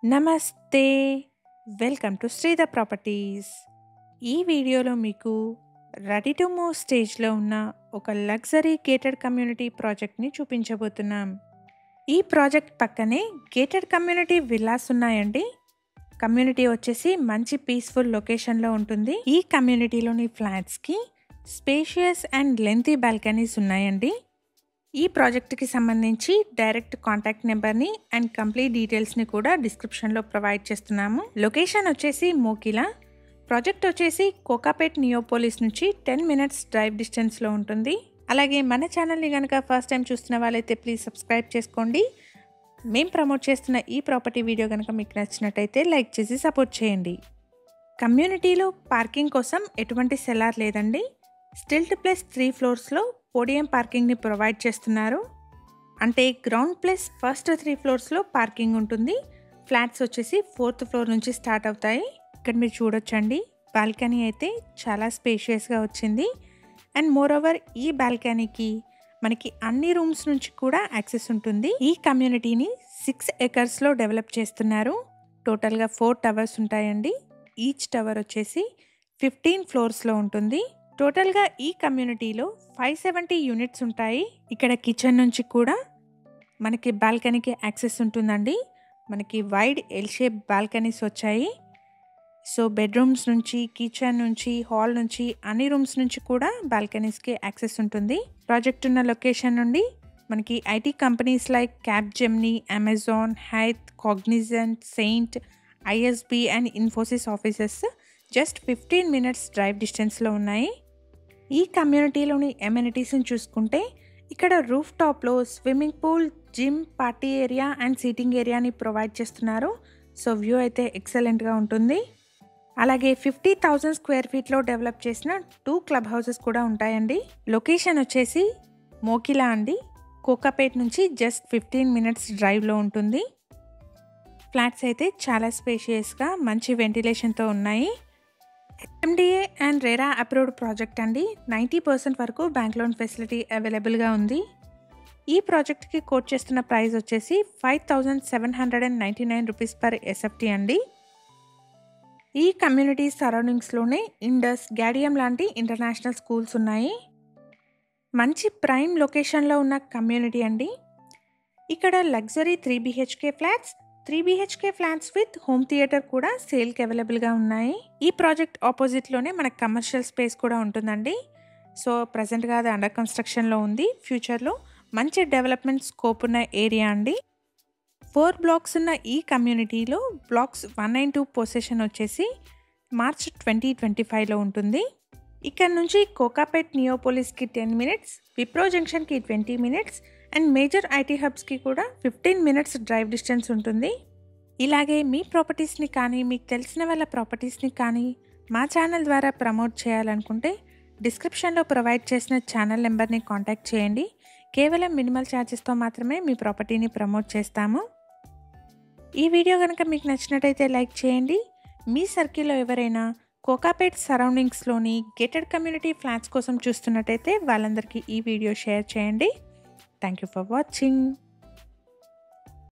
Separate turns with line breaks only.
నమస్తే. Welcome to Sridha Properties. ఈ వీడియోలో మీకు రెడీ టు మూవ్ స్టేజ్లో ఉన్న ఒక లగ్జరీ గేటెడ్ కమ్యూనిటీ ప్రాజెక్ట్ని చూపించబోతున్నాం. ఈ ప్రాజెక్ట్ పక్కనే గేటెడ్ కమ్యూనిటీ విల్లాస్ ఉన్నాయండి. కమ్యూనిటీ వచ్చేసి మంచి పీస్ఫుల్ లొకేషన్లో ఉంటుంది. ఈ కమ్యూనిటీలోని ఫ్లాట్స్కి స్పేషియస్ అండ్ లెంతీ బాల్కనీస్ ఉన్నాయండి. ఈ ప్రాజెక్ట్కి సంబంధించి డైరెక్ట్ కాంటాక్ట్ నెంబర్ని అండ్ కంప్లీట్ డీటెయిల్స్ని కూడా డిస్క్రిప్షన్లో ప్రొవైడ్ చేస్తున్నాము. లొకేషన్ వచ్చేసి మోకిలా. ప్రాజెక్ట్ వచ్చేసి కోకాపేట్ నియోపోలిస్ నుంచి 10 minutes డ్రైవ్ డిస్టెన్స్లో ఉంటుంది. అలాగే మన ఛానల్ని కనుక ఫస్ట్ టైం చూస్తున్న వాళ్ళైతే ప్లీజ్ సబ్స్క్రైబ్ చేసుకోండి. మేము ప్రమోట్ చేస్తున్న ఈ ప్రాపర్టీ వీడియో కనుక మీకు నచ్చినట్టయితే లైక్ చేసి సపోర్ట్ చేయండి. కమ్యూనిటీలో పార్కింగ్ కోసం ఎటువంటి సెల్లార్ లేదండి. స్టిల్ట్ ప్లస్ 3 floors పోడియం పార్కింగ్ని ప్రొవైడ్ చేస్తున్నారు. అంటే ground plus first 3 floors parking ఉంటుంది. ఫ్లాట్స్ వచ్చేసి 4th floor నుంచి స్టార్ట్ అవుతాయి. ఇక్కడ మీరు చూడొచ్చండి, బాల్కనీ అయితే చాలా స్పేషియస్గా వచ్చింది. అండ్ మోర్ ఓవర్ ఈ బాల్కనీకి మనకి అన్ని రూమ్స్ నుంచి కూడా యాక్సెస్ ఉంటుంది. ఈ కమ్యూనిటీని 6 acres డెవలప్ చేస్తున్నారు. టోటల్గా 4 towers ఉంటాయండి. ఈచ్ టవర్ వచ్చేసి 15 floors ఉంటుంది. టోటల్గా ఈ కమ్యూనిటీలో 570 units ఉంటాయి. ఇక్కడ కిచెన్ నుంచి కూడా మనకి బాల్కనీకి యాక్సెస్ ఉంటుందండి. మనకి వైడ్ ఎల్ షేప్ బాల్కనీస్ వచ్చాయి. సో బెడ్రూమ్స్ నుంచి, కిచెన్ నుంచి, హాల్ నుంచి, అన్ని రూమ్స్ నుంచి కూడా బాల్కనీస్కి యాక్సెస్ ఉంటుంది. ప్రాజెక్ట్ ఉన్న లొకేషన్ నుండి మనకి IT companies like Capgemini, Amazon, Hayath, Cognizant, Saint, ISB and Infosys offices just 15 minutes drive డిస్టెన్స్లో ఉన్నాయి. ఈ కమ్యూనిటీలోని ఎమ్యూనిటీస్ని చూసుకుంటే ఇక్కడ రూఫ్ టాప్లో swimming pool, gym, party area and seating ఏరియాని ప్రొవైడ్ చేస్తున్నారు. సో వ్యూ అయితే ఎక్సలెంట్గా ఉంటుంది. అలాగే 50,000 square feet డెవలప్ చేసిన 2 club houses కూడా ఉంటాయండి. లొకేషన్ వచ్చేసి మోకిలా అండి. కోకాపేట్ నుంచి జస్ట్ 15 minutes డ్రైవ్లో ఉంటుంది. ఫ్లాట్స్ అయితే చాలా స్పేషియస్గా మంచి వెంటిలేషన్తో ఉన్నాయి. MDA and RERA approved project అండి. 90% వరకు బ్యాంక్ లోన్ ఫెసిలిటీ అవైలబుల్గా ఉంది. ఈ ప్రాజెక్ట్కి కోట్ చేస్తున్న ప్రైస్ వచ్చేసి 5,799 rupees per SFT అండి. ఈ కమ్యూనిటీ సరౌండింగ్స్లోనే ఇండస్, గ్యాడియం లాంటి ఇంటర్నేషనల్ స్కూల్స్ ఉన్నాయి. మంచి ప్రైమ్ లొకేషన్లో ఉన్న కమ్యూనిటీ అండి. ఇక్కడ luxury 3 BHK flats, 3 BHK flats with home theatre కూడా సేల్కి అవైలబుల్గా ఉన్నాయి. ఈ ప్రాజెక్ట్ ఆపోజిట్లోనే మనకు కమర్షియల్ స్పేస్ కూడా ఉంటుందండి. సో ప్రజెంట్గా అది అండర్ కన్స్ట్రక్షన్లో ఉంది. ఫ్యూచర్లో మంచి డెవలప్మెంట్ స్కోప్ ఉన్న ఏరియా అండి. 4 blocks ఉన్న ఈ కమ్యూనిటీలో బ్లాక్స్ 1 and 2 పొసెషన్ వచ్చేసి March 2025 ఉంటుంది. ఇక్కడ నుంచి కోకాపేట్ నియోపోలిస్కి 10 minutes, విప్రో జంక్షన్కి 20 minutes అండ్ మేజర్ ఐటీ హబ్స్కి కూడా 15 minutes డ్రైవ్ డిస్టెన్స్ ఉంటుంది. ఇలాగే మీ ప్రాపర్టీస్ని కానీ, మీకు తెలిసిన వాళ్ళ ప్రాపర్టీస్ని కానీ మా ఛానల్ ద్వారా ప్రమోట్ చేయాలనుకుంటే డిస్క్రిప్షన్లో ప్రొవైడ్ చేసిన ఛానల్ నెంబర్ని కాంటాక్ట్ చేయండి. కేవలం మినిమల్ ఛార్జెస్తో మాత్రమే మీ ప్రాపర్టీని ప్రమోట్ చేస్తాము. ఈ వీడియో కనుక మీకు నచ్చినట్టయితే లైక్ చేయండి. మీ సర్కిల్లో ఎవరైనా కోకాపేట్ సరౌండింగ్స్లోని గేటెడ్ కమ్యూనిటీ ఫ్లాట్స్ కోసం చూస్తున్నట్టయితే వాళ్ళందరికీ ఈ వీడియో షేర్ చేయండి. Thank you for watching.